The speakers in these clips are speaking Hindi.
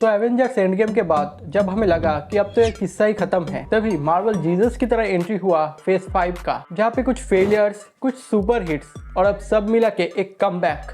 तो एवेंजर्स एंड गेम के बाद जब हमें लगा कि अब तो ये किस्सा ही खत्म है, तभी मार्वल जीसस की तरह एंट्री हुआ फेज 5 का, जहाँ पे कुछ फेलियर्स, कुछ सुपर हिट्स और अब सब मिला के एक कमबैक।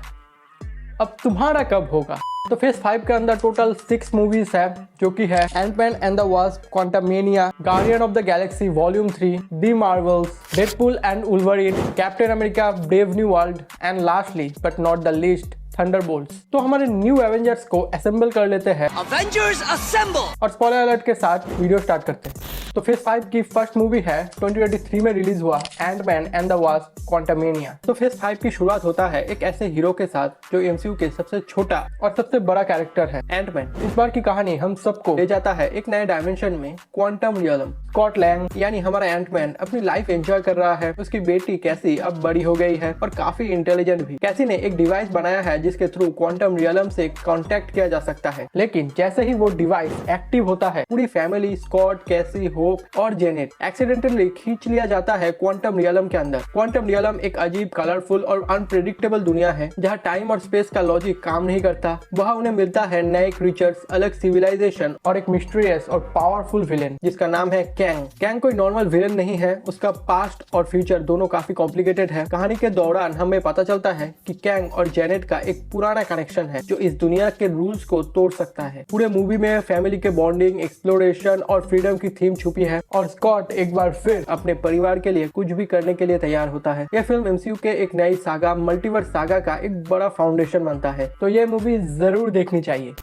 अब तुम्हारा कब होगा? तो फेज 5 के अंदर टोटल 6 मूवीज है, जो कि है Ant Man and the Wasp, Quantumania, Guardian of the Galaxy Volume 3, the Marvels, Deadpool and Wolverine, Captain America Brave New World and lastly but not the least Thunderbolts. तो हमारे न्यू एवेंजर्स को असेंबल कर लेते हैं, Avengers Assemble! और स्पॉइलर अलर्ट के साथ वीडियो स्टार्ट करते हैं। तो फेज 5 की फर्स्ट मूवी है 2023 में रिलीज हुआ Ant Man and the Wasp, Quantumania. तो फेज 5 की शुरुआत होता है एक ऐसे हीरो के साथ जो एमसीयू के सबसे छोटा और सबसे बड़ा कैरेक्टर है, एंटमैन। इस बार की कहानी हम सबको ले जाता है एक नए डायमेंशन में, क्वांटम रियलम। स्कॉट लैंग यानी हमारा एंटमैन अपनी लाइफ एंजॉय कर रहा है। उसकी बेटी कैसी अब बड़ी हो गई है और काफी इंटेलिजेंट भी। कैसी ने एक डिवाइस बनाया है जिसके थ्रू क्वांटम रियलम से कांटेक्ट किया जा सकता है। लेकिन जैसे ही वो डिवाइस एक्टिव होता है, पूरी फैमिली स्कॉट, कैसी, होप और जेनेट एक्सीडेंटली खींच लिया जाता है क्वांटम रियलम के अंदर। क्वांटम रियलम एक अजीब, कलरफुल और अनप्रेडिक्टेबल दुनिया है जहाँ टाइम और स्पेस का लॉजिक काम नहीं करता। वहाँ उन्हें मिलता है नए क्रीचर्स, अलग सिविलाइजेशन और एक मिस्टीरियस और पावरफुल विलेन जिसका नाम है कैंग। कैंग कोई नॉर्मल विलेन नहीं है, उसका पास्ट और फ्यूचर दोनों काफी कॉम्प्लिकेटेड है। कहानी के दौरान हमें पता चलता है कि कैंग और जेनेट का एक पुराना कनेक्शन है जो इस दुनिया के रूल्स को तोड़ सकता है। पूरे मूवी में फैमिली के बॉन्डिंग, एक्सप्लोरेशन और फ्रीडम की थीम छुपी है और स्कॉट एक बार फिर अपने परिवार के लिए कुछ भी करने के लिए तैयार होता है। यह फिल्म एमसीयू के एक नई सागा, मल्टीवर्स सागा का एक बड़ा फाउंडेशन बनता है, तो यह मूवी जरूर देखनी चाहिए।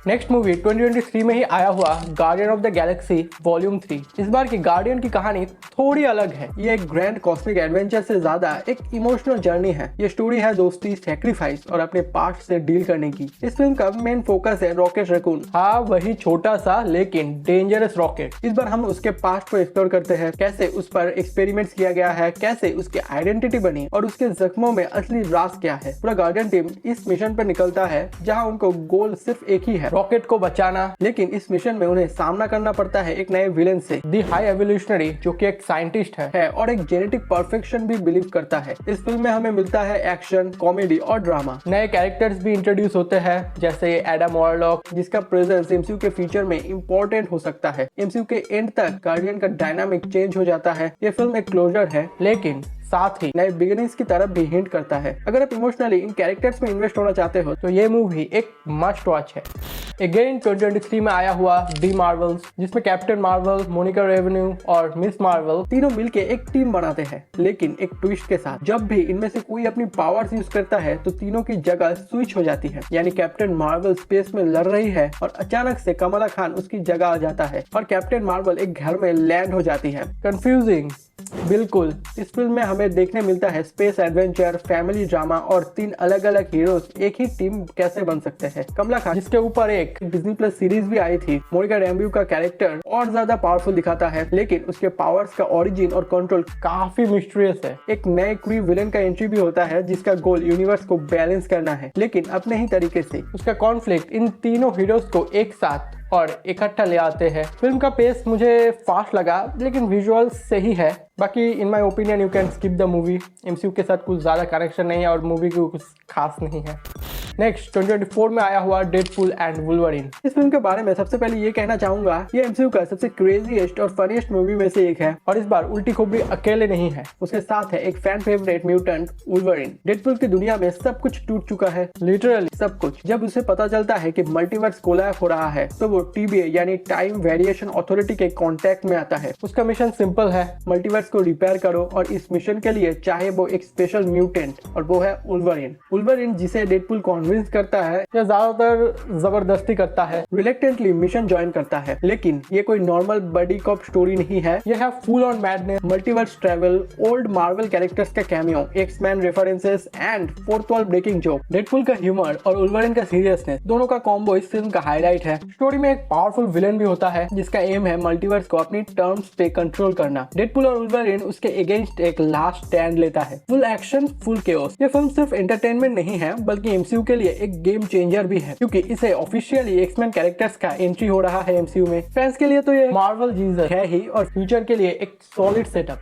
नेक्स्ट मूवी 2023 में ही आया हुआ guardian of the Galaxy Volume 3। इस बार की गार्डियन की कहानी थोड़ी अलग है। ये एक ग्रैंड कॉस्मिक एडवेंचर से ज्यादा एक इमोशनल जर्नी है। ये स्टोरी है दोस्ती, सैक्रिफाइस और अपने पास्ट से डील करने की। इस फिल्म का मेन फोकस है रॉकेट रैकून। हाँ, वही छोटा सा लेकिन डेंजरस रॉकेट। इस बार हम उसके पास्ट को एक्सप्लोर करते हैं, कैसे उस पर एक्सपेरिमेंट्स किया गया है, कैसे उसकी आइडेंटिटी बनी और उसके जख्मों में असली राज क्या है। पूरा गार्डियन टीम इस मिशन पर निकलता है जहाँ उनको गोल सिर्फ एक ही है, रॉकेट को बचाना। लेकिन इस मिशन में उन्हें सामना करना पड़ता है एक नए विलेन से, दी हाई एवोल्यूशनरी, जो कि एक साइंटिस्ट है और एक जेनेटिक परफेक्शन भी बिलीव करता है। इस फिल्म में हमें मिलता है एक्शन, कॉमेडी और ड्रामा। नए कैरेक्टर्स भी इंट्रोड्यूस होते हैं, जैसे एडम वॉरलॉक, जिसका प्रेजेंस एमसीयू के फ्यूचर में इंपॉर्टेंट हो सकता है। एमसीयू के एंड तक गार्डियन का डायनामिक चेंज हो जाता है। ये फिल्म एक क्लोजर है, लेकिन साथ ही नए बिगिनिंग्स की तरफ भी हिंट करता है। अगर आप इमोशनली इन कैरेक्टर्स में इन्वेस्ट होना चाहते हो तो ये मूवी एक मस्ट वॉच है। अगेन 2023 में आया हुआ दी मार्वल्स, जिसमें कैप्टन मार्वल, मोनिका रेवेन्यू और मिस मार्वल तीनों मिलके एक टीम बनाते हैं, लेकिन एक ट्विस्ट के साथ। जब भी इनमें से कोई अपनी पावर्स यूज करता है तो तीनों की जगह स्विच हो जाती है। यानी कैप्टन मार्वल स्पेस में लड़ रही है और अचानक से कमला खान उसकी जगह आ जाता है और कैप्टन मार्वल एक घर में लैंड हो जाती है। कंफ्यूजिंग बिल्कुल। इस फिल्म में हमें देखने मिलता है स्पेस एडवेंचर, फैमिली ड्रामा और 3 अलग अलग हीरोज एक ही टीम कैसे बन सकते हैं। कमला खान, जिसके ऊपर एक डिज्नी प्लस सीरीज भी आई थी, मोनिका रेम्ब्यू का कैरेक्टर और ज्यादा पावरफुल दिखाता है, लेकिन उसके पावर्स का ओरिजिन और कंट्रोल काफी मिस्टीरियस है। एक नए क्री विलेन का एंट्री भी होता है जिसका गोल यूनिवर्स को बैलेंस करना है, लेकिन अपने ही तरीके से। उसका कॉन्फ्लिक्ट इन तीनों हीरोज को एक साथ और इकट्ठा ले आते हैं। फिल्म का पेस मुझे फास्ट लगा, लेकिन विजुअल सही है। बाकी in my opinion you can skip the movie. MCU के साथ कुछ ज़्यादा कनेक्शन नहीं है और मूवी की कुछ खास नहीं है। नेक्स्ट 2024 में आया हुआ डेडपूल एंड वुल्वरीन। इस फिल्म के बारे में सबसे पहले ये कहना चाहूंगा, ये एमसीयू का सबसे क्रेजीएस्ट और फनीस्ट मूवी में से एक है और इस बार उल्टी खोपड़ी अकेले नहीं है, उसके साथ है एक fan favourite mutant Wolverine. Deadpool की दुनिया में सब कुछ टूट चुका है, लिटरली सब कुछ। जब उसे पता चलता है कि मल्टीवर्स कोलैप्स हो रहा है तो वो टीबीए यानी टाइम वेरिएशन अथॉरिटी के कांटेक्ट में आता है। उसका मिशन सिंपल है, मल्टीवर्स को रिपेयर करो, और इस मिशन के लिए चाहे वो एक स्पेशल म्यूटेंट, और वो है वुल्वरीन। वुल्वरीन जिसे डेडपूल कन्विंस करता है या ज्यादातर जबरदस्ती करता है, रिलेक्टेंटली मिशन ज्वाइन करता है। लेकिन ये कोई नॉर्मल बडी कॉप स्टोरी नहीं है, यह है full on madness, multiverse travel, old Marvel characters का cameo, X Man references and fourth wall breaking joke. Deadpool का ह्यूमर और वुल्वरीन का सीरियसनेस दोनों का कॉम्बो इस फिल्म का हाईलाइट है। स्टोरी में एक पावरफुल विलेन भी होता है जिसका एम है मल्टीवर्स को अपनी टर्म्स पे कंट्रोल करना। डेडपूल और वुल्वरीन उसके अगेंस्ट एक लास्ट स्टैंड लेता है। Full action, full chaos. ये फिल्म सिर्फ एंटरटेनमेंट नहीं है बल्कि एमसीयू के लिए एक गेम चेंजर भी है, क्योंकि इसे ऑफिशियली एक्स-मैन कैरेक्टर्स का एंट्री हो रहा है एमसीयू में। फैंस के लिए तो ये मार्वल जीसस है ही, और फ्यूचर के लिए एक सॉलिड सेटअप।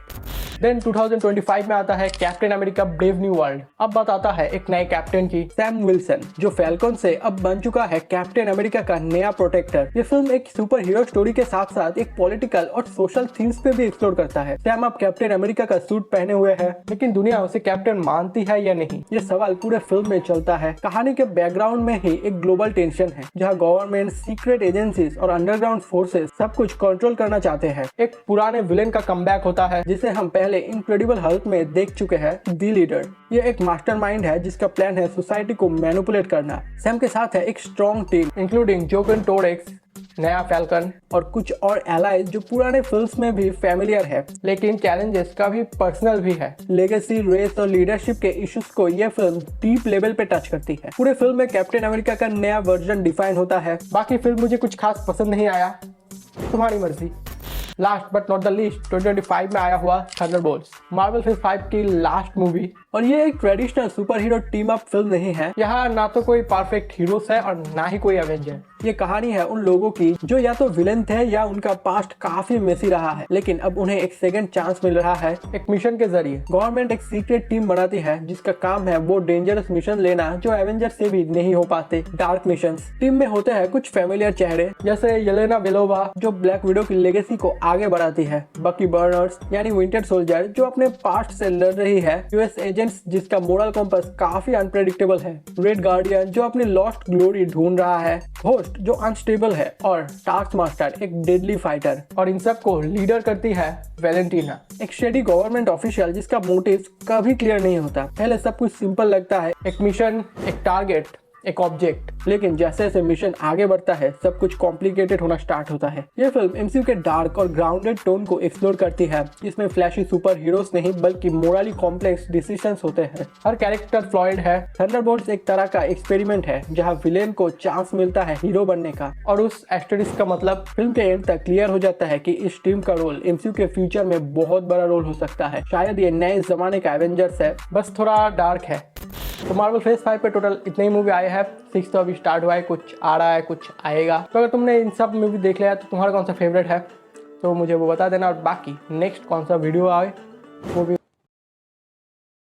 देन 2025 में आता है captain America Brave New world. अब बात आता है एक नए कैप्टन की, सैम विल्सन, जो फैल्कन से अब बन चुका है कैप्टन अमेरिका का नया प्रोटेक्टर। ये फिल्म एक सुपर हीरो स्टोरी के साथ साथ एक पॉलिटिकल और सोशल थीम्स पे भी एक्सप्लोर करता है। सैम अब कैप्टन अमेरिका का सूट पहने हुए है, लेकिन दुनिया उसे कैप्टन मानती है या नहीं, ये सवाल पूरे फिल्म में चलता है। कहानी के बैकग्राउंड में ही एक ग्लोबल टेंशन है, जहाँ गवर्नमेंट, सीक्रेट एजेंसीज और अंडरग्राउंड फोर्सेस सब कुछ कंट्रोल करना चाहते हैं। एक पुराने विलेन का कमबैक होता है जिसे हम पहले इनक्रेडिबल हल्क में देख चुके हैं, द लीडर। ये एक मास्टरमाइंड है जिसका प्लान है सोसाइटी को मैनिपुलेट करना। सैम के साथ है एक स्ट्रॉन्ग टीम इंक्लूडिंग जोगन टोरेक्स, नया फैल्कन और कुछ और एलाइज जो पुराने फिल्म्स में भी फैमिलियर है, लेकिन चैलेंजेस का भी पर्सनल भी है। लेगेसी, रेस और लीडरशिप के इश्यूज को यह फिल्म डीप लेवल पे टच करती है। पूरे फिल्म में कैप्टन अमेरिका का नया वर्जन डिफाइन होता है। बाकी फिल्म मुझे कुछ खास पसंद नहीं आया, तुम्हारी मर्जी। Last but not the least 2025 में आया हुआ थंडरबोल्ट्स, मार्वल फेज 5 की लास्ट मूवी। और ये एक traditional super hero team up film नहीं है। यहाँ ना तो कोई परफेक्ट हीरोस है और ना ही कोई एवेंजर। ये कहानी है उन लोगों की जो या तो विलेन थे या उनका पास्ट काफी मेसी रहा है, लेकिन अब उन्हें एक सेकंड चांस मिल रहा है। एक मिशन के जरिए गवर्नमेंट एक सीक्रेट टीम बनाती है जिसका काम है वो डेंजरस मिशन लेना जो एवेंजर से भी नहीं हो पाते, डार्क मिशन। टीम में होते हैं कुछ फेमिलियर चेहरे जैसे येलेना बेलोवा जो ब्लैक विडो की लेगेसी को आगे बढ़ाती है, बकी बर्नर्स यानी विंटर सोल्जर जो अपने पास्ट से लड़ रही है, यूएस एजेंट्स जिसका मोरल कॉम्पस काफी अनप्रेडिक्टेबल है, रेड गार्डियन जो अपनी लॉस्ट ग्लोरी ढूंढ रहा है, घोस्ट जो अनस्टेबल है, और टास्क मास्टर एक डेडली फाइटर। और इन सब को लीडर करती है वैलेंटीना, एक शेडी गवर्नमेंट ऑफिशियल जिसका मोटिव कभी क्लियर नहीं होता। पहले सब कुछ सिंपल लगता है, एक मिशन, एक टारगेट, एक ऑब्जेक्ट, लेकिन जैसे जैसे मिशन आगे बढ़ता है सब कुछ कॉम्प्लिकेटेड होना स्टार्ट होता है। ये फिल्म एमसीयू के डार्क और ग्राउंडेड टोन को एक्सप्लोर करती है। इसमें फ्लैशी सुपर हीरोज नहीं बल्कि मोरली कॉम्प्लेक्स डिसीजंस होते हैं। हर कैरेक्टर फ्लॉइड है। थंडरबोल्ट्स एक तरह का एक्सपेरिमेंट है जहां विलेन को चांस मिलता है हीरो बनने का, और उस एस्टेरिस्क का मतलब फिल्म के एंड तक क्लियर हो जाता है कि इस टीम का रोल एमसीयू के फ्यूचर में बहुत बड़ा रोल हो सकता है। शायद ये नए जमाने का एवेंजर्स है, बस थोड़ा डार्क है। तो मार्वल फेज 5 पे टोटल इतने ही मूवी आए हैं। 6 तो अभी स्टार्ट हुआ है, कुछ आ रहा है, कुछ आएगा। तो अगर तुमने इन सब मूवी देख लिया तो तुम्हारा कौन सा फेवरेट है तो मुझे वो बता देना, और बाकी नेक्स्ट कौन सा वीडियो आए वो भी